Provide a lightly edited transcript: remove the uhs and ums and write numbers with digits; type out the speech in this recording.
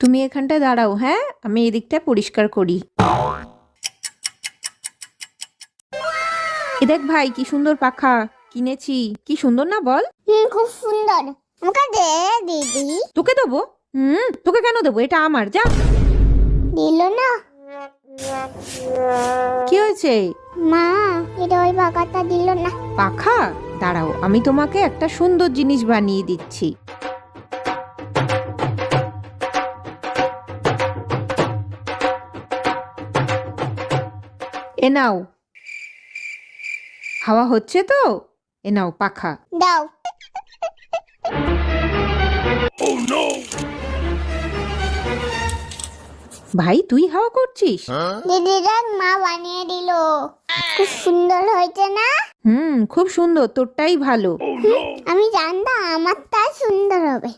তুমি এখানটায় দাঁড়াও, হ্যাঁ, আমি এদিকটা পরিষ্কার করি। এ দেখ ভাই, কি সুন্দর পাখা কিনেছি, কি সুন্দর না বল? খুব সুন্দর। আমাকে দে দিদি। তোকে দেবো? তোকে কেন দেবো? এটা আমার, যা। দিল না। কি হয়েছে? মা, এটা ওই পাখাটা দিল না। পাখা? দাঁড়াও, আমি তোমাকে একটা সুন্দর জিনিস বানিয়ে দিচ্ছি। এ নাও, হাওয়া হচ্ছে তো? এ নাও পাখা। দাও। ভাই, তুই হাওয়া করছিস? দিদি দেখ, মা বানিয়ে দিল। খুব সুন্দর হয়েছে না? খুব সুন্দর, তোরটাই ভালো। আমি জানতাম আমারটা সুন্দর হবে।